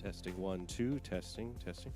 Testing 1, 2, testing, testing.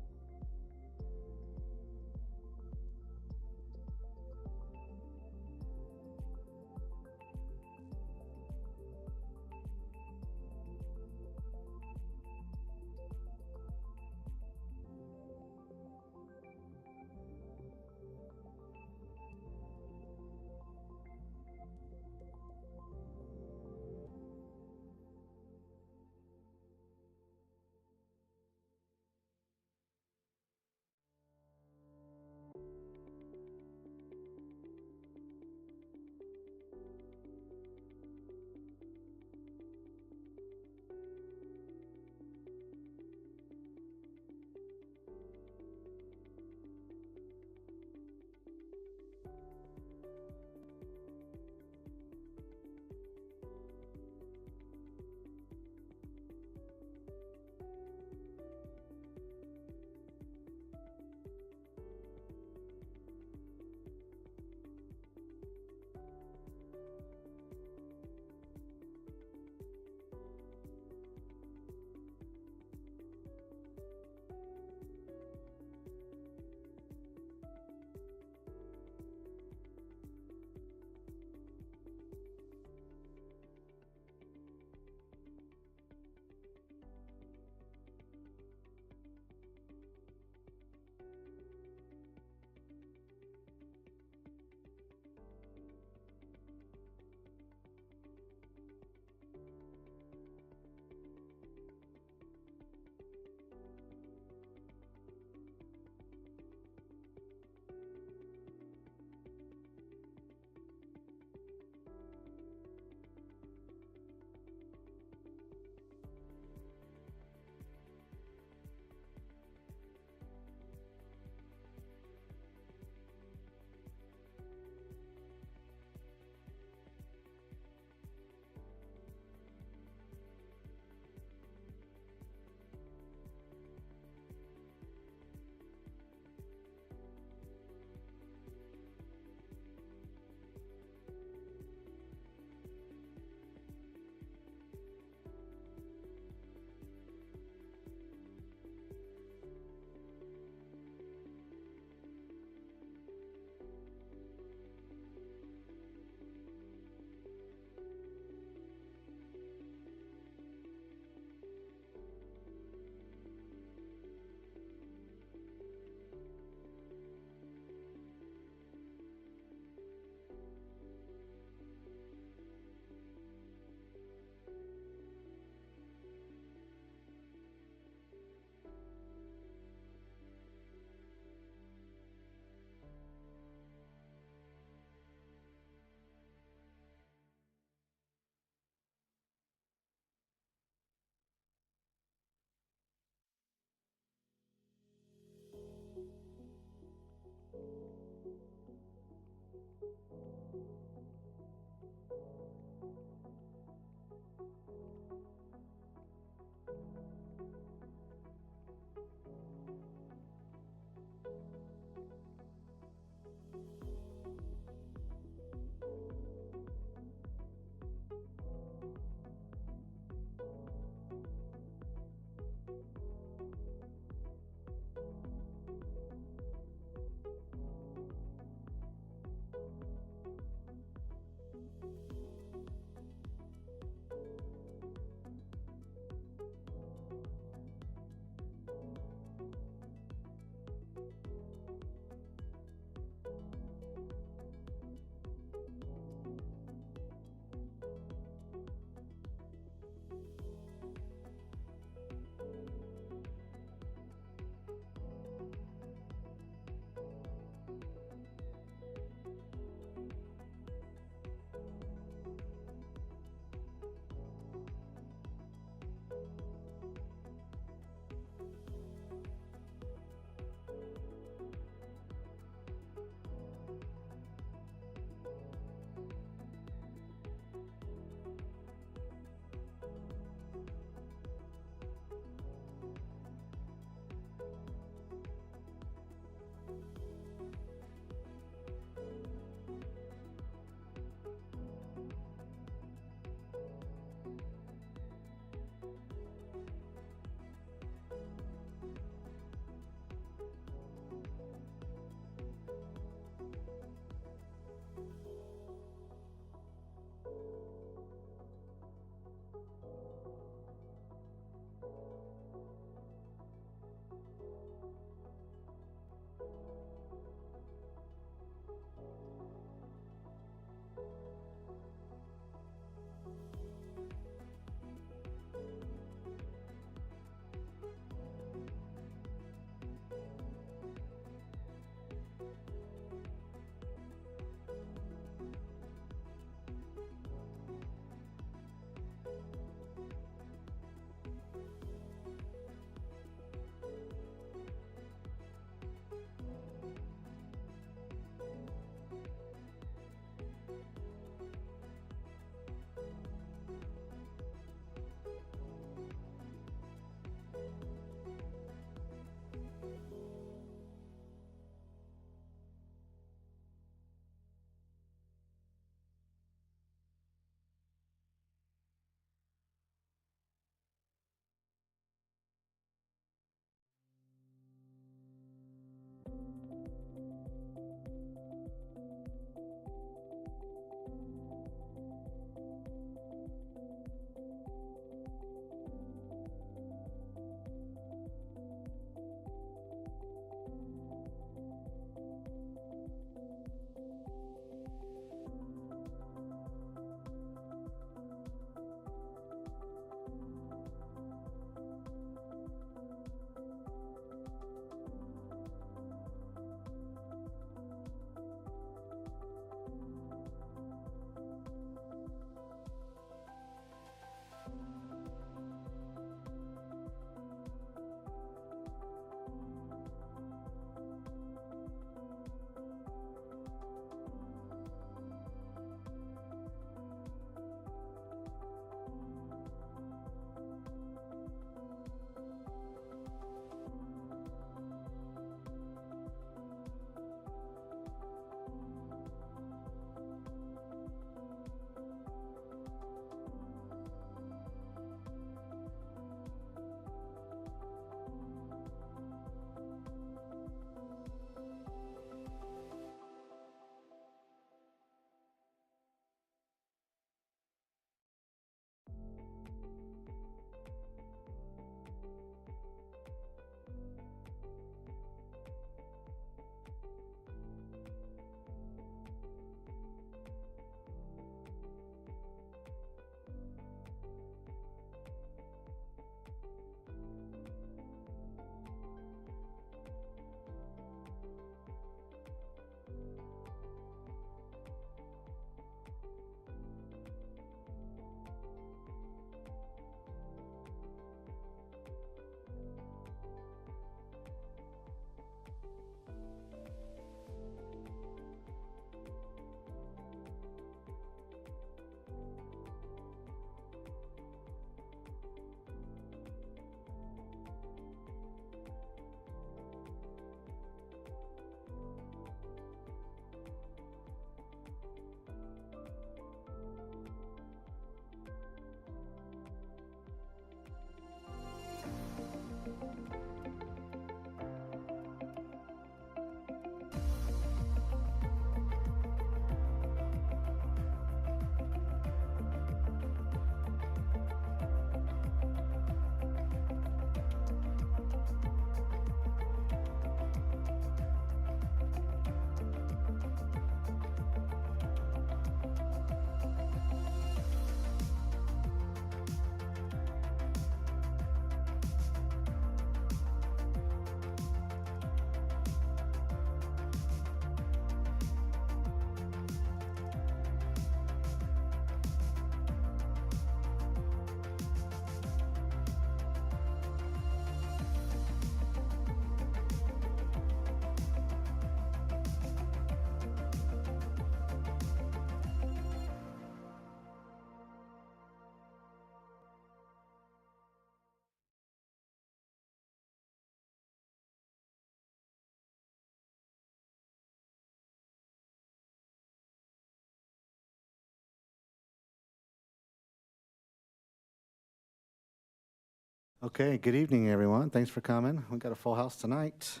Okay, good evening, everyone. Thanks for coming. We got a full house tonight.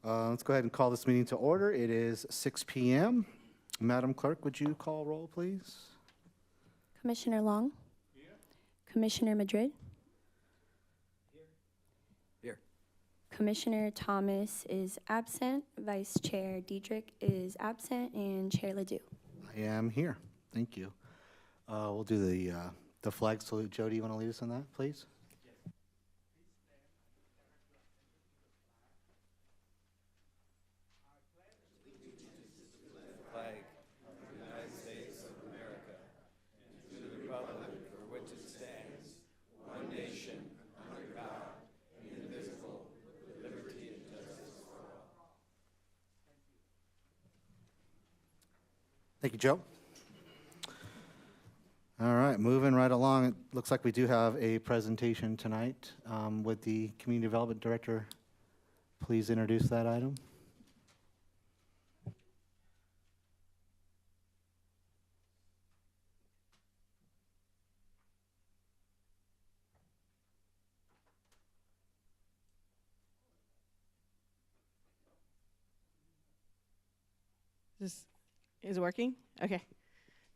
Let's go ahead and call this meeting to order. It is 6 p.m. Madam Clerk, would you call roll, please? Commissioner Long? Here. Commissioner Madrid? Here. Commissioner Thomas is absent, Vice Chair Diedrich is absent, and Chair Ledoux. I am here. Thank you. We'll do the flag salute. Jody, you want to lead us on that, please? Flag of the United States of America, and to the republic for which it stands, one nation, under God, indivisible, with liberty and justice for all. Thank you, Joe. All right, moving right along. It looks like we do have a presentation tonight. Would the Community Development Director please introduce that item? This is working? Okay.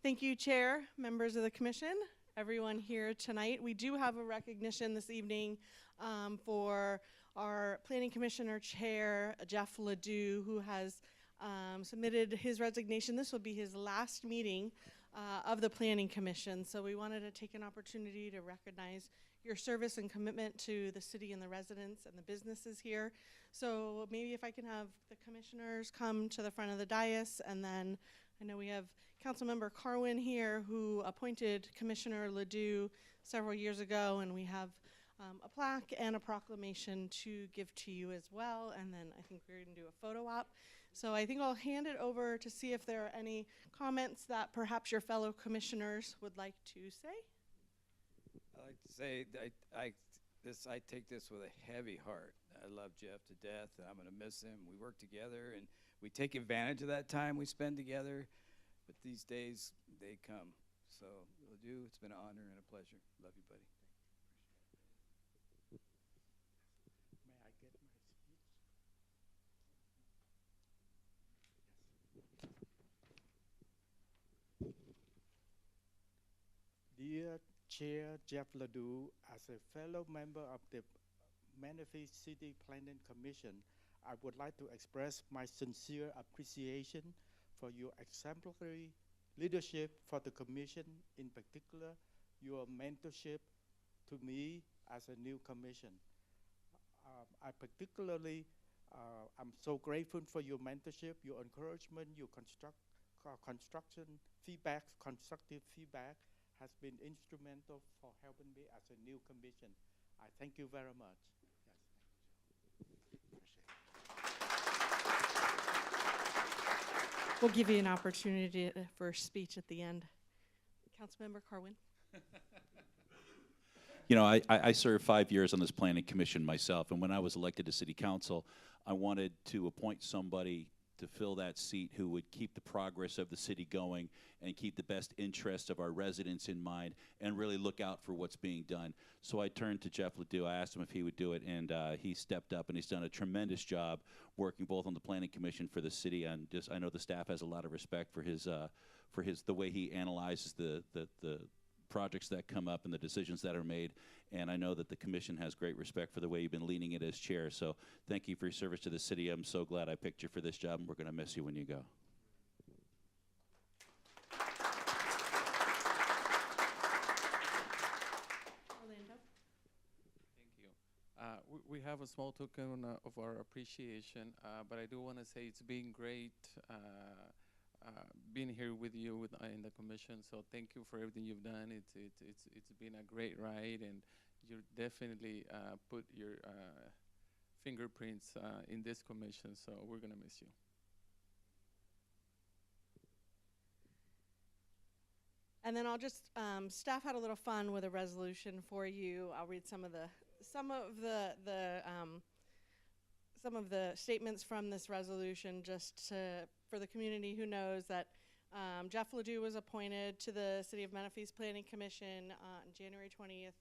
Thank you, Chair, members of the Commission, everyone here tonight. We do have a recognition this evening for our Planning Commissioner Chair, Jeff Ledoux, who has submitted his resignation. This will be his last meeting of the Planning Commission, so we wanted to take an opportunity to recognize your service and commitment to the city and the residents and the businesses here. So maybe if I can have the commissioners come to the front of the dais, and then I know we have Councilmember Carwin here who appointed Commissioner Ledoux several years ago, and we have a plaque and a proclamation to give to you as well, and then I think we're gonna do a photo op. So I think I'll hand it over to see if there are any comments that perhaps your fellow commissioners would like to say. I like to say I take this with a heavy heart. I love Jeff to death, and I'm going to miss him. We work together, and we take advantage of that time we spend together. But these days, they come. So, Ledoux, it's been an honor and a pleasure. Love you, buddy. May I get my speech? Yes. Dear Chair Jeff Ledoux, as a fellow member of the Menifee City Planning Commission, I would like to express my sincere appreciation for your exemplary leadership for the Commission, in particular, your mentorship to me as a new Commission. I'm so grateful for your mentorship, your encouragement, your constructive feedback has been instrumental for helping me as a new Commission. I thank you very much. We'll give you an opportunity for a speech at the end. Councilmember Carwin. You know, I served 5 years on this planning commission myself, and when I was elected to city council, I wanted to appoint somebody to fill that seat who would keep the progress of the city going and keep the best interests of our residents in mind and really look out for what's being done. So I turned to Jeff Ledoux. I asked him if he would do it, and he stepped up, and he's done a tremendous job working both on the planning commission for the city, and just I know the staff has a lot of respect for the way he analyzes the projects that come up and the decisions that are made, and I know that the commission has great respect for the way you've been leading it as chair. So thank you for your service to the city. I'm so glad I picked you for this job, and we're going to miss you when you go. Orlando. Thank you. We have a small token of our appreciation, but I do want to say it's been great being here with you in the commission. So thank you for everything you've done. It's been a great ride, and you definitely put your fingerprints in this commission. So we're gonna miss you. And then I'll just staff had a little fun with a resolution for you. I'll read some of the statements from this resolution just for the community who knows that Jeff Ledoux was appointed to the City of Menifee's Planning Commission on January 20th,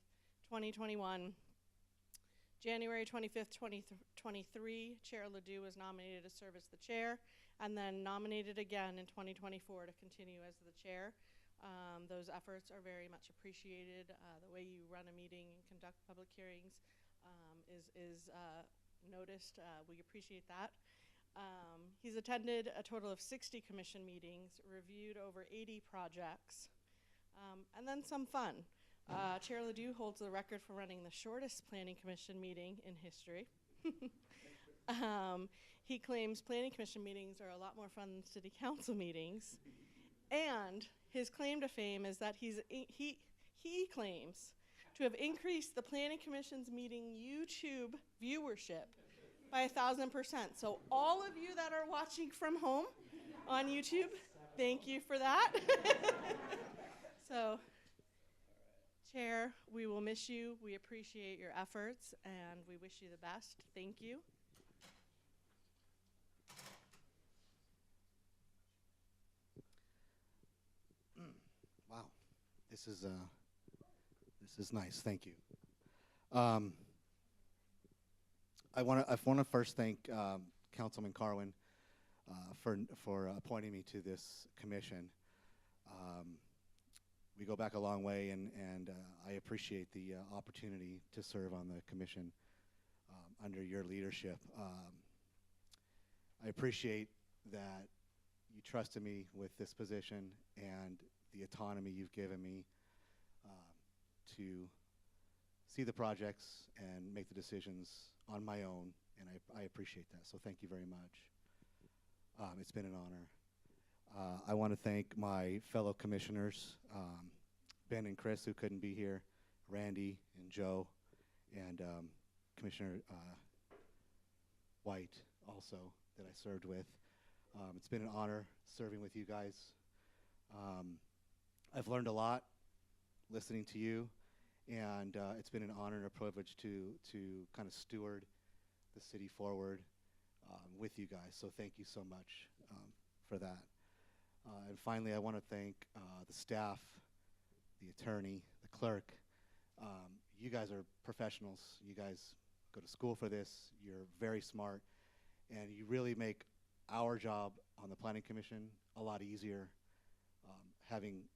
2021. January 25th, 2023, Chair Ledoux was nominated to serve as the chair, and then nominated again in 2024 to continue as the chair. Those efforts are very much appreciated. The way you run a meeting and conduct public hearings is noticed. We appreciate that. He's attended a total of 60 commission meetings, reviewed over 80 projects, and then some fun. Chair Ledoux holds the record for running the shortest planning commission meeting in history. He claims planning commission meetings are a lot more fun than city council meetings. And his claim to fame is that he claims to have increased the planning commission's meeting YouTube viewership by 1,000%. So all of you that are watching from home on YouTube, thank you for that. So, Chair, we will miss you. We appreciate your efforts, and we wish you the best. Thank you. Wow, this is nice. Thank you. I want to first thank Councilman Carwin for appointing me to this commission. We go back a long way, and I appreciate the opportunity to serve on the commission under your leadership. I appreciate that you trusted me with this position and the autonomy you've given me to see the projects and make the decisions on my own, and I appreciate that. So thank you very much. It's been an honor. I want to thank my fellow commissioners, Ben and Chris, who couldn't be here, Randy and Joe, and Commissioner White also that I served with. It's been an honor serving with you guys. I've learned a lot listening to you, and it's been an honor and a privilege to kind of steward the city forward with you guys. So thank you so much for that. And finally, I want to thank the staff, the attorney, the clerk. You guys are professionals. You guys go to school for this. You're very smart, and you really make our job on the Planning Commission a lot easier, having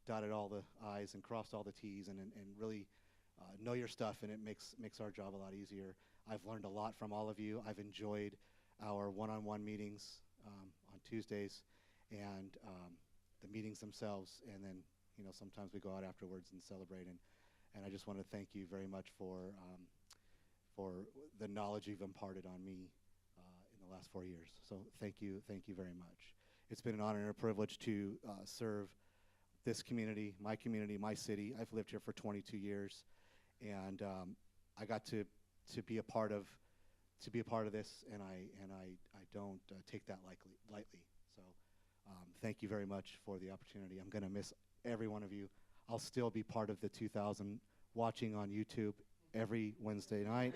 dotted all the I's and crossed all the T's, and really know your stuff, and it makes our job a lot easier. I've learned a lot from all of you. I've enjoyed our one-on-one meetings on Tuesdays, and the meetings themselves, and then sometimes we go out afterwards and celebrate, and I just want to thank you very much for the knowledge you've imparted on me in the last 4 years. So thank you very much. It's been an honor and a privilege to serve this community, my city. I've lived here for 22 years, and I got to be a part of this, and I don't take that lightly. So thank you very much for the opportunity. I'm going to miss every one of you. I'll still be part of the 2,000 watching on YouTube every Wednesday night.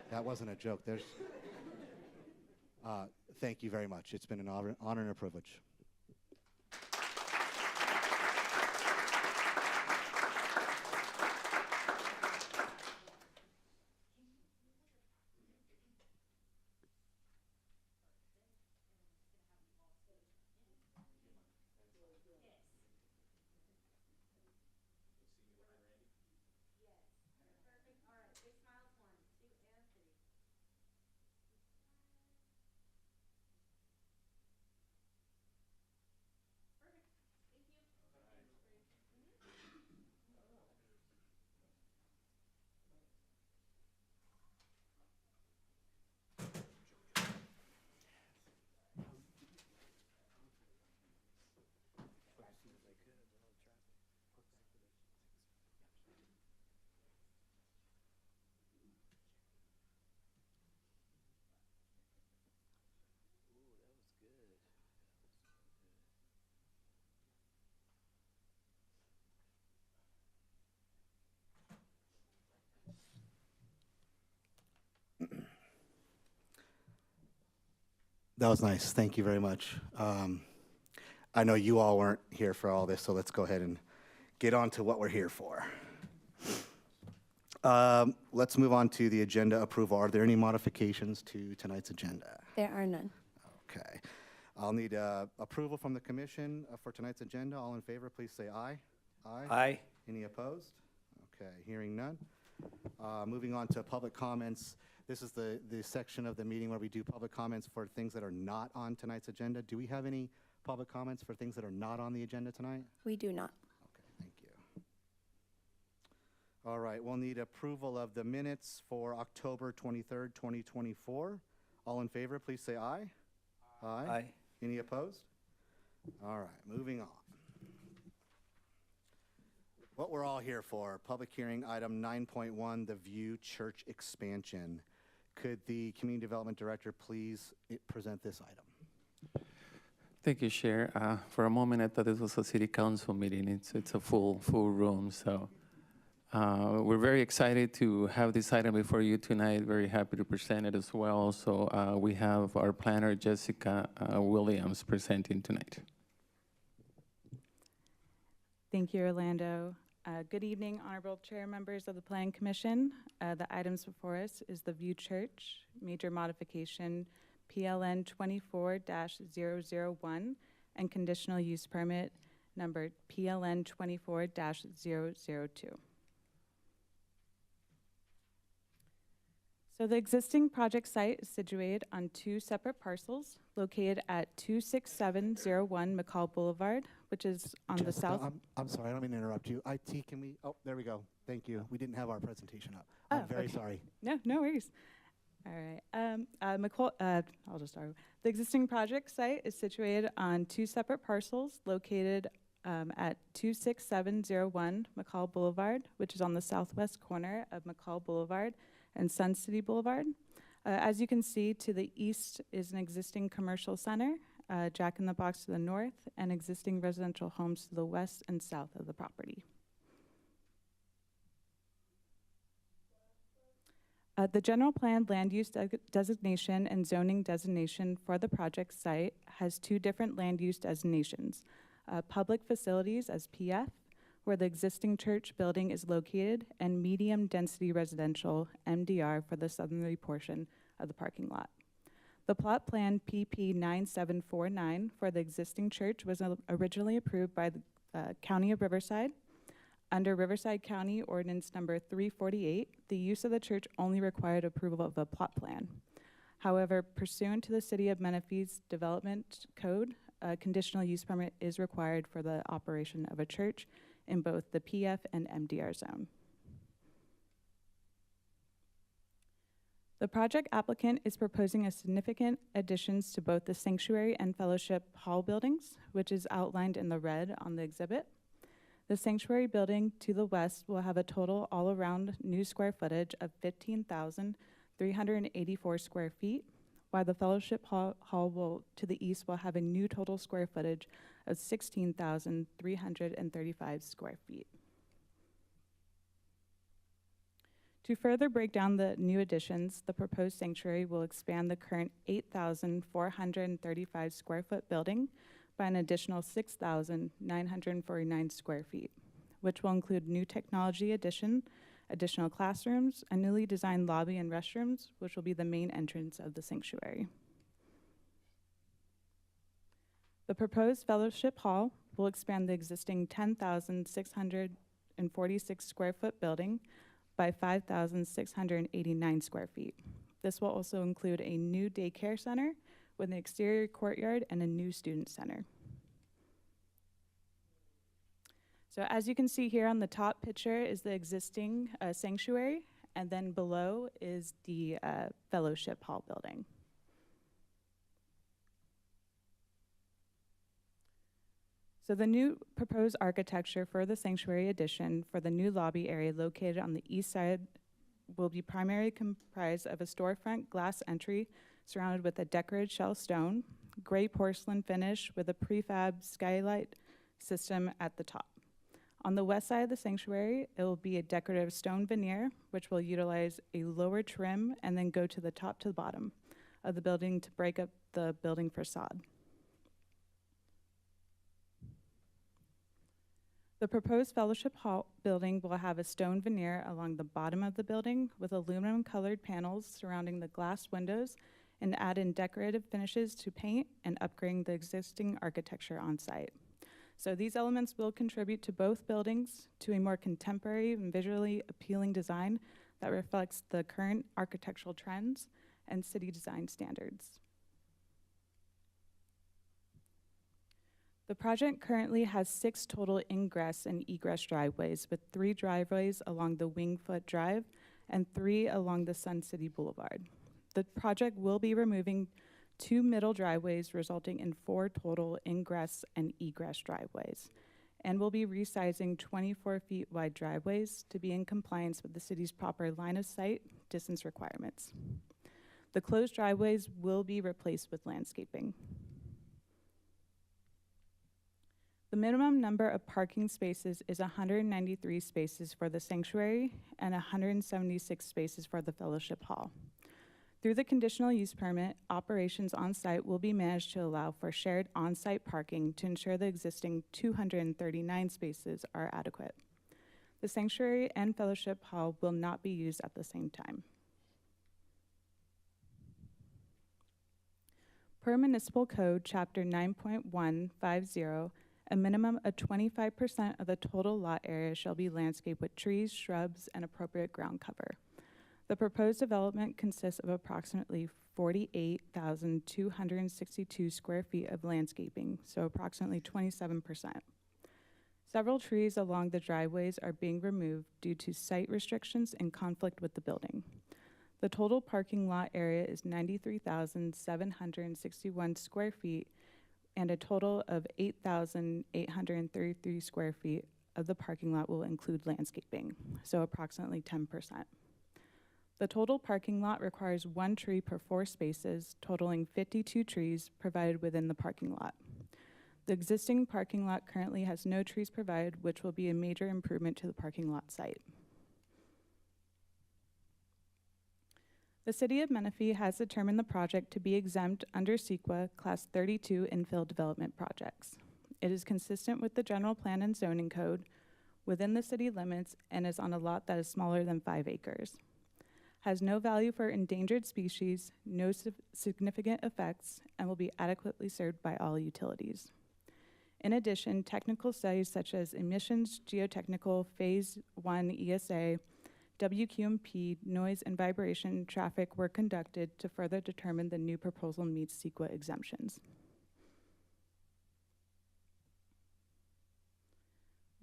That wasn't a joke. Thank you very much. It's been an honor and a privilege. That was nice. Thank you very much. I know you all weren't here for all this, so let's go ahead and get on to what we're here for. Let's move on to the agenda approval. Are there any modifications to tonight's agenda? There are none. Okay. I'll need approval from the commission for tonight's agenda. All in favor, please say aye. Aye. Aye. Any opposed? Okay, hearing none. Moving on to public comments. This is the section of the meeting where we do public comments for things that are not on tonight's agenda. Do we have any public comments for things that are not on the agenda tonight? We do not. Okay, thank you. All right, we'll need approval of the minutes for October 23rd, 2024. All in favor, please say aye. Aye. Aye. Any opposed? All right, moving on. What we're all here for, public hearing item 9.1, the View Church expansion. Could the Community Development Director please present this item? Thank you, Chair. For a moment, I thought this was a city council meeting. It's a full room, so we're very excited to have this item before you tonight. Very happy to present it as well. So we have our planner, Jessica Williams, presenting tonight. Thank you, Orlando. Good evening, honorable chair members of the Planning Commission. The items before us is the View Church major modification PLN 24-001 and conditional use permit number PLN 24-002. So the existing project site is situated on two separate parcels located at 26701 McCall Boulevard, which is on the south. I'm sorry, I don't mean to interrupt you. IT, can we, oh, there we go. Thank you. We didn't have our presentation up. Oh, I'm very okay. sorry. No worries. All right. McCall, I'll just start. The existing project site is situated on two separate parcels located at 26701 McCall Boulevard, which is on the southwest corner of McCall Boulevard and Sun City Boulevard. As you can see, to the east is an existing commercial center, Jack in the Box to the north, and existing residential homes to the west and south of the property. The general plan land use designation and zoning designation for the project site has two different land use designations. Public facilities as PF, where the existing church building is located, and medium density residential, MDR, for the southerly portion of the parking lot. The plot plan PP 9749 for the existing church was originally approved by the County of Riverside. Under Riverside County Ordinance number 348, the use of the church only required approval of a plot plan. However, pursuant to the City of Menifee's Development Code, a conditional use permit is required for the operation of a church in both the PF and MDR zone. The project applicant is proposing a significant additions to both the sanctuary and fellowship hall buildings, which is outlined in the red on the exhibit. The sanctuary building to the west will have a total all-around new square footage of 15,384 square feet, while the fellowship hall will, to the east, will have a new total square footage of 16,335 square feet. To further break down the new additions, the proposed sanctuary will expand the current 8,435 square foot building by an additional 6,949 square feet, which will include new technology additional classrooms, a newly designed lobby and restrooms, which will be the main entrance of the sanctuary. The proposed fellowship hall will expand the existing 10,646 square foot building by 5,689 square feet. This will also include a new daycare center with an exterior courtyard and a new student center. So as you can see here on the top picture is the existing sanctuary, and then below is the fellowship hall building. So the new proposed architecture for the sanctuary addition for the new lobby area located on the east side will be primarily comprised of a storefront glass entry surrounded with a decorated shell stone, gray porcelain finish with a prefab skylight system at the top. On the west side of the sanctuary, it will be a decorative stone veneer, which will utilize a lower trim and then go to the top to the bottom of the building to break up the building facade. The proposed Fellowship Hall building will have a stone veneer along the bottom of the building with aluminum-colored panels surrounding the glass windows and add in decorative finishes to paint and upgrading the existing architecture on site. So these elements will contribute to both buildings to a more contemporary and visually appealing design that reflects the current architectural trends and city design standards. The project currently has 6 total ingress and egress driveways, with 3 driveways along the Wingfoot Drive and 3 along the Sun City Boulevard. The project will be removing 2 middle driveways, resulting in 4 total ingress and egress driveways, and will be resizing 24 feet wide driveways to be in compliance with the city's proper line of sight distance requirements. The closed driveways will be replaced with landscaping. The minimum number of parking spaces is 193 spaces for the sanctuary and 176 spaces for the Fellowship Hall. Through the conditional use permit, operations on site will be managed to allow for shared on-site parking to ensure the existing 239 spaces are adequate. The sanctuary and Fellowship Hall will not be used at the same time. Per Municipal Code, Chapter 9.150, a minimum of 25% of the total lot area shall be landscaped with trees, shrubs, and appropriate ground cover. The proposed development consists of approximately 48,262 square feet of landscaping, so approximately 27%. Several trees along the driveways are being removed due to site restrictions and conflict with the building. The total parking lot area is 93,761 square feet, and a total of 8,833 square feet of the parking lot will include landscaping, so approximately 10%. The total parking lot requires 1 tree per 4 spaces, totaling 52 trees provided within the parking lot. The existing parking lot currently has no trees provided, which will be a major improvement to the parking lot site. The City of Menifee has determined the project to be exempt under CEQA Class 32 infill development projects. It is consistent with the General Plan and Zoning Code within the city limits and is on a lot that is smaller than 5 acres. Has no value for endangered species, no significant effects, and will be adequately served by all utilities. In addition, technical studies such as emissions, geotechnical, Phase 1 ESA, WQMP, noise and vibration traffic were conducted to further determine the new proposal meets CEQA exemptions.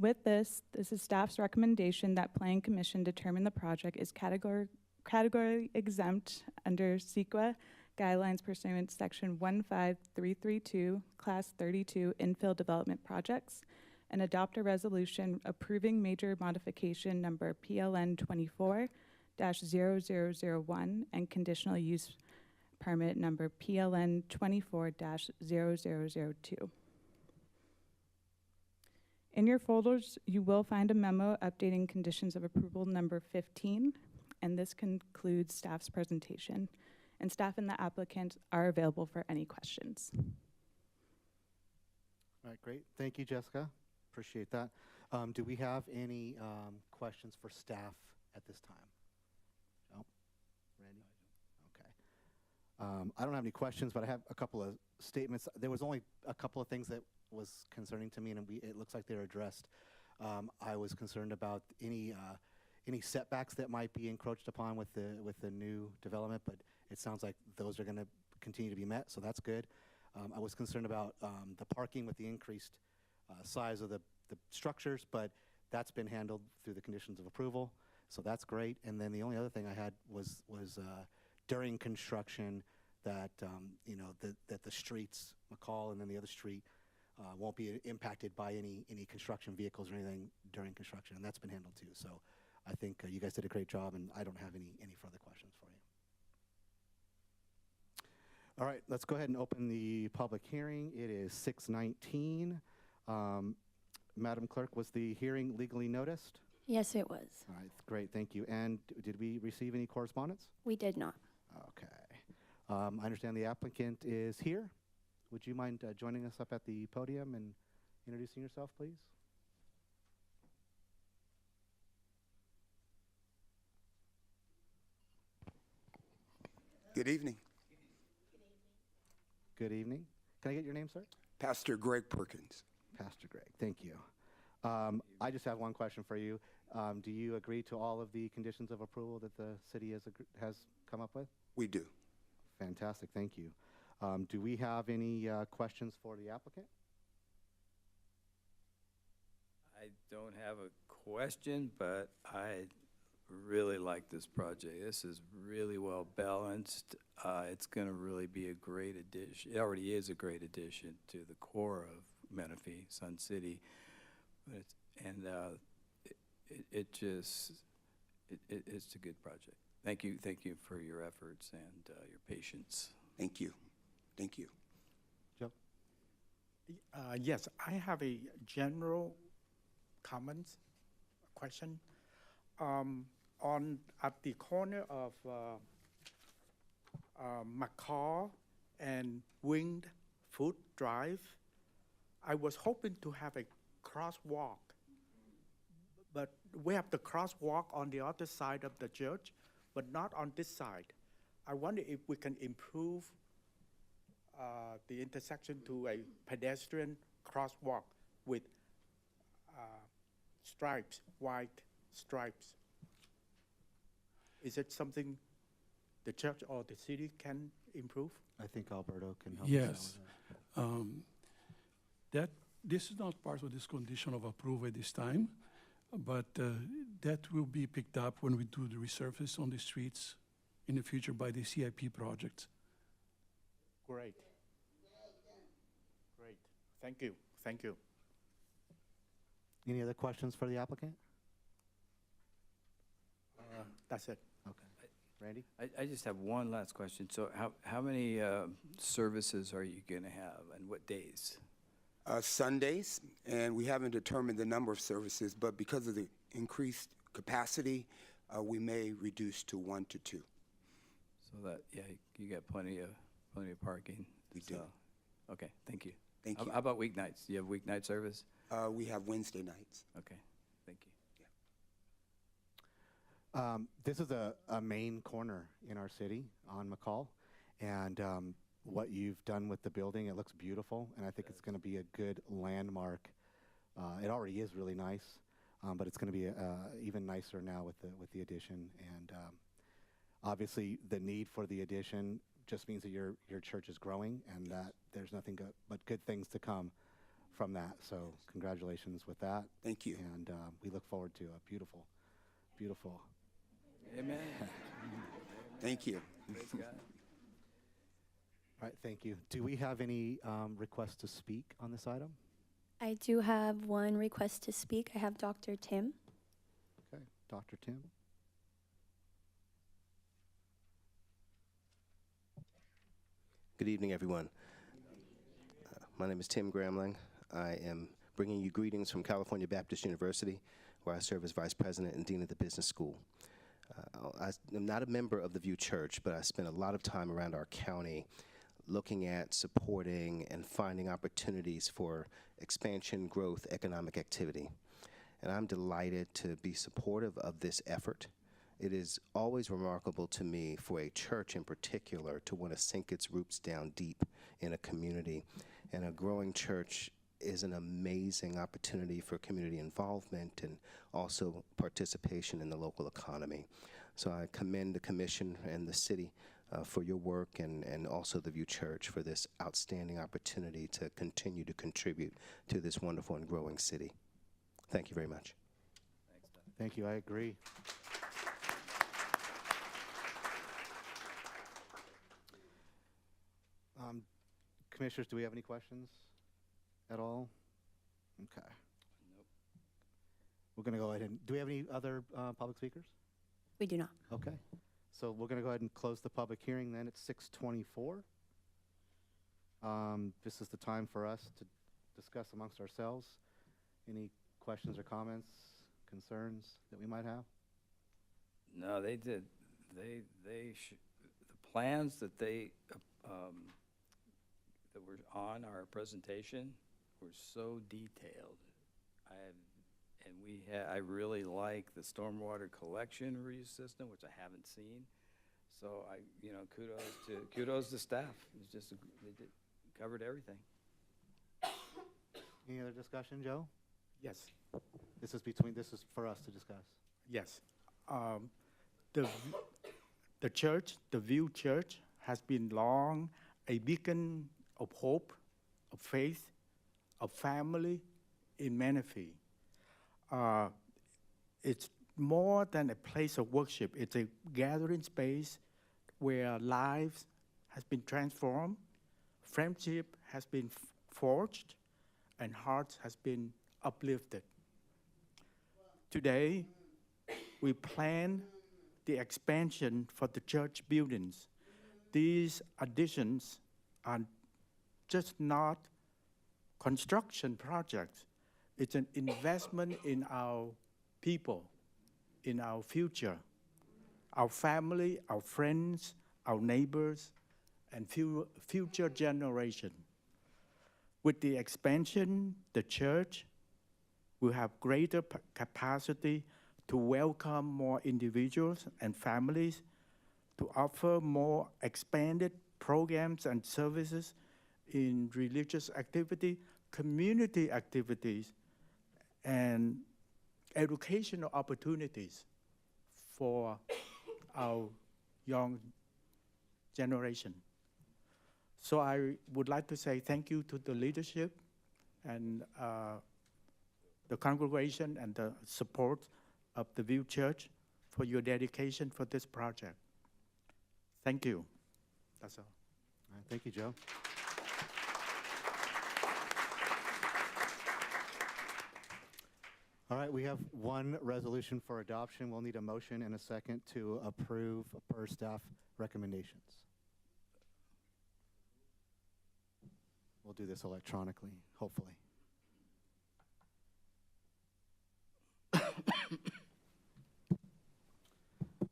With this is staff's recommendation that Planning Commission determine the project is category exempt under CEQA guidelines pursuant Section 15332, Class 32 infill development projects, and adopt a resolution approving major modification number PLN 24-0001 and conditional use permit number PLN 24-0002. In your folders, you will find a memo updating conditions of approval number 15, and this concludes staff's presentation. And staff and the applicant are available for any questions. All right, great. Thank you, Jessica. Appreciate that. Do we have any questions for staff at this time? No? Randy? Okay. I don't have any questions, but I have a couple of statements. There was only a couple of things that was concerning to me, and it looks like they're addressed. I was concerned about any setbacks that might be encroached upon with the new development, but it sounds like those are going to continue to be met, so that's good. I was concerned about the parking with the increased size of the structures, but that's been handled through the conditions of approval, so that's great. And then the only other thing I had was during construction that that the streets, McCall and then the other street, won't be impacted by any construction vehicles or anything during construction, and that's been handled too. So I think you guys did a great job, and I don't have any further questions for you. All right, let's go ahead and open the public hearing. It is 6:19. Madam Clerk, was the hearing legally noticed? Yes, it was. All right, great, thank you. And did we receive any correspondence? We did not. Okay. I understand the applicant is here. Would you mind joining us up at the podium and introducing yourself, please? Good evening. Good evening. Can I get your name, sir? Pastor Greg Perkins. Pastor Greg, thank you. I just have one question for you. Do you agree to all of the conditions of approval that the city has come up with? We do. Fantastic, thank you. Do we have any questions for the applicant? I don't have a question, but I really like this project. This is really well balanced. It's going to really be a great addition. It already is a great addition to the core of Menifee, Sun City. But it's a good project. Thank you for your efforts and your patience. Thank you. Thank you. Joe? Yes, I have a general comment, question. At the corner of McCall and Winged Food Drive, I was hoping to have a crosswalk, but we have the crosswalk on the other side of the church, but not on this side. I wonder if we can improve the intersection to a pedestrian crosswalk with stripes, white stripes. Is it something the church or the city can improve? I think Alberto can help us out Yes. with That this is not part of this condition of approval at this time, but that will be picked up when we do the resurface on the streets in the future by the CIP project. Great. Great. Thank you. Thank you. Any other questions for the applicant? That's it. Okay. Randy? I just have one last question. So how many services are you going to have and what days? Sundays, and we haven't determined the number of services, but because of the increased capacity, we may reduce to 1 to 2. So that, yeah, you got plenty of parking. We do. Okay, thank you. Thank you. How about weeknights? Do you have weeknight service? We have Wednesday nights. Okay, thank you. This is a main corner in our city on McCall, and what you've done with the building, it looks beautiful, and I think it's going to be a good landmark. It already is really nice, but it's going to be even nicer now with the addition. And obviously, the need for the addition just means that your church is growing, and that there's nothing but good things to come from that. So congratulations with that. Thank you. And we look forward to a beautiful, beautiful. Amen. Thank you. Praise God. All right, thank you. Do we have any requests to speak on this item? I do have one request to speak. I have Dr. Tim. Okay, Dr. Tim. Good evening, everyone. My name is Tim Gramling. I am bringing you greetings from California Baptist University, where I serve as Vice President and Dean of the Business School. I am not a member of the View Church, but I spent a lot of time around our county looking at supporting and finding opportunities for expansion, growth, economic activity. And I'm delighted to be supportive of this effort. It is always remarkable to me for a church in particular to want to sink its roots down deep in a community. And a growing church is an amazing opportunity for community involvement and also participation in the local economy. So I commend the commission and the city for your work and also the View Church for this outstanding opportunity to continue to contribute to this wonderful and growing city. Thank you very much. Thanks, Doc. Thank you, I agree. Commissioners, do we have any questions at all? Okay. Nope. We're going to go ahead and, do we have any other public speakers? We do not. Okay. So we're going to go ahead and close the public hearing then at 6:24. This is the time for us to discuss amongst ourselves. Any questions or comments, concerns that we might have? No, they did. The plans that that were on our presentation were so detailed. I really like the stormwater collection reuse system, which I haven't seen. So kudos to staff. It's just, covered everything. Any other discussion, Joe? Yes. This is for us to discuss. Yes. The church, the View Church, has been long a beacon of hope, of faith, of family in Menifee. It's more than a place of worship. It's a gathering space where lives has been transformed, friendship has been forged, and hearts has been uplifted. Today, we plan the expansion for the church buildings. These additions are just not construction projects. It's an investment in our people, in our future, our family, our friends, our neighbors, and future generation. With the expansion, the church will have greater capacity to welcome more individuals and families, to offer more expanded programs and services in religious activity, community activities, and educational opportunities for our young generation. So I would like to say thank you to the leadership and the congregation and the support of the View Church for your dedication for this project. Thank you. That's all. All right, thank you, Joe. All right, we have one resolution for adoption. We'll need a motion and a second to approve per staff recommendations. We'll do this electronically, hopefully.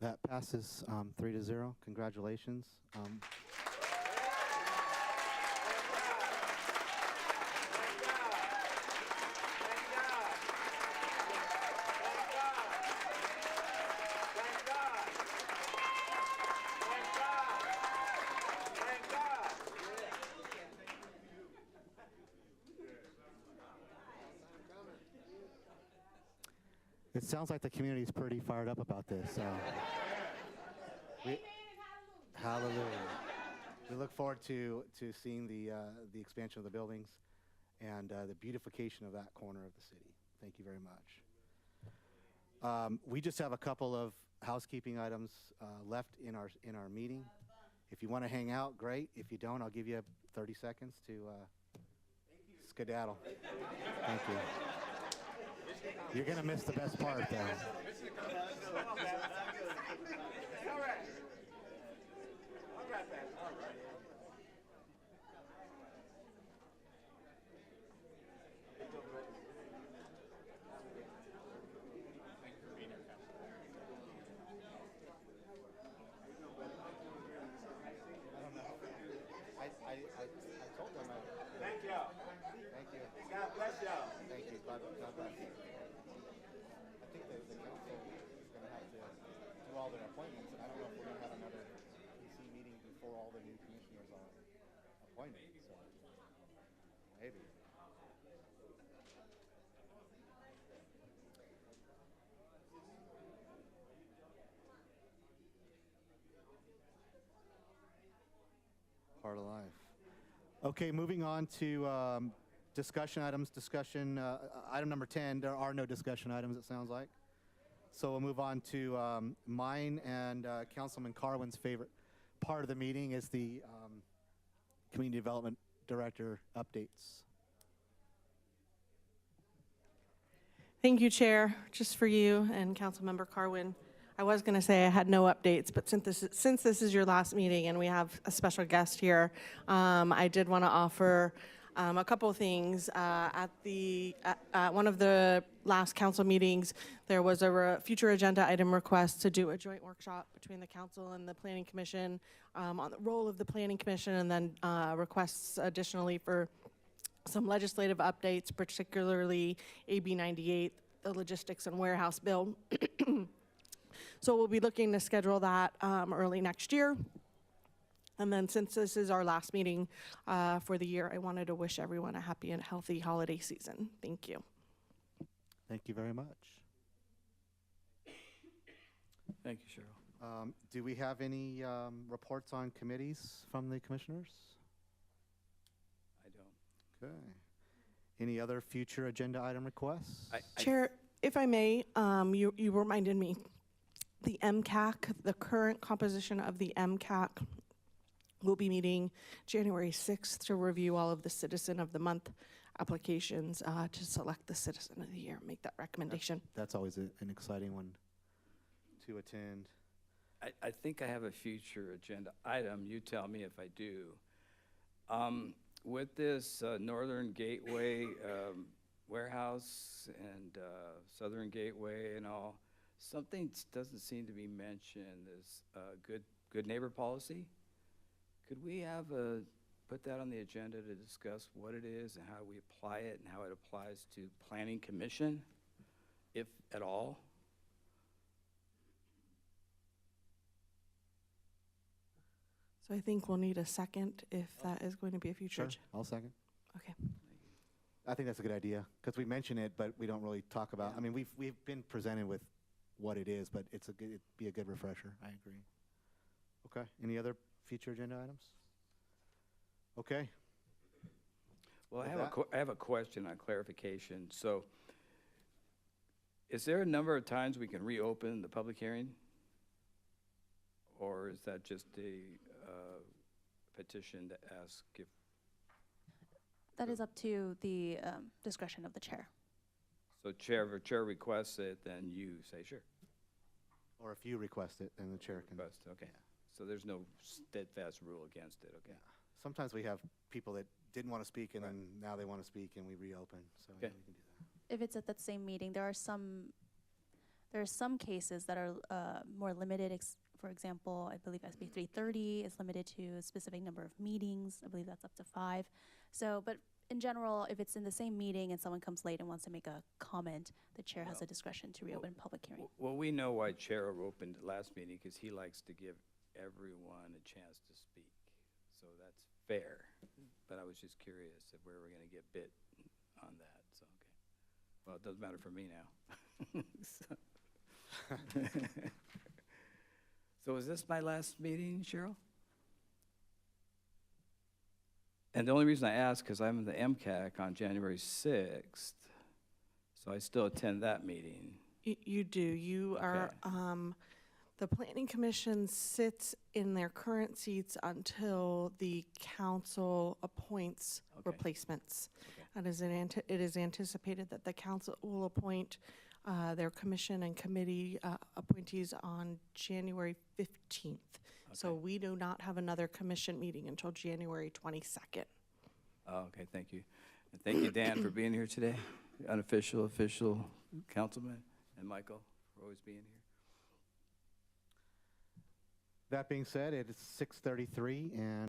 That passes 3-0. Congratulations. It sounds like the community is pretty fired up about this. So. Hallelujah. We look forward to seeing the expansion of the buildings and the beautification of that corner of the city. Thank you very much. We just have a couple of housekeeping items left in our meeting. If you want to hang out, great. If you don't, I'll give you 30 seconds to skedaddle. Thank you. You're going to miss the best part, though. I told them. Thank you. Thank you. God bless y'all. Thank you. God bless you. I think the council is going to have to do all their appointments, and I don't know if we're going to have another PC meeting before all the new commissioners are appointed. So maybe. Part of life. Okay, moving on to discussion items. Item number 10, there are no discussion items, it sounds like. So we'll move on to mine and Councilman Carwin's favorite part of the meeting is the Community Development Director updates. Thank you, Chair. Just for you and Councilmember Carwin. I was going to say I had no updates, but since this is your last meeting and we have a special guest here, I did want to offer a couple of things. At one of the last council meetings, there was a future agenda item request to do a joint workshop between the council and the Planning Commission on the role of the Planning Commission, and then requests additionally for some legislative updates, particularly AB 98, the Logistics and Warehouse Bill. So we'll be looking to schedule that early next year. And then since this is our last meeting for the year, I wanted to wish everyone a happy and healthy holiday season. Thank you. Thank you very much. Thank you, Cheryl. Do we have any reports on committees from the commissioners? I don't. Okay. Any other future agenda item requests? Chair, if I may, you reminded me, the MCAC, the current composition of the MCAC will be meeting January 6th to review all of the Citizen of the Month applications to select the Citizen of the Year, make that recommendation. That's always an exciting one to attend. I think I have a future agenda item. You tell me if I do. With this Northern Gateway warehouse and Southern Gateway and all, something doesn't seem to be mentioned as good neighbor policy. Could we put that on the agenda to discuss what it is and how we apply it and how it applies to Planning Commission, if at all? So I think we'll need a second if that is going to be a future. Sure, I'll second. Okay. I think that's a good idea because we mention it, but we don't really talk about. I mean, we've been presented with what it is, but it'd be a good refresher. I agree. Okay. Any other future agenda items? Okay. Well, With I have a question on clarification. So, is there a number of times we can reopen the public hearing, or is that just a petition to ask if? That is up to the discretion of the chair. So, if chair requests it, then you say sure. Or if you request it, then the chair can. Request, okay. Yeah. So there's no steadfast rule against it, okay? Yeah. Sometimes we have people that didn't want to speak, and then now they want to speak, and we reopen. So yeah, Okay. we can do that. If it's at that same meeting, there are some cases that are more limited. For example, I believe SB 330 is limited to a specific number of meetings. I believe that's up to 5. So, but in general, if it's in the same meeting and someone comes late and wants to make a comment, the chair has the discretion to reopen public hearing. Well, we know why chair opened the last meeting, because he likes to give everyone a chance to speak. So that's fair. But I was just curious if we were going to get bit on that. So, okay. Well, it doesn't matter for me now. So is this my last meeting, Cheryl? And the only reason I ask, because I'm in the MCAC on January 6th, so I still attend that meeting. You do. You are, the Planning Commission sits in their current seats until the council appoints replacements. Okay. And it is anticipated that the council will appoint their commission and committee appointees on January 15th. So we do not have another commission meeting until January 22nd. Oh, okay, thank you. And thank you, Dan, for being here today. Unofficial, official councilman, and Michael for always being here. That being said, it is 6:33, and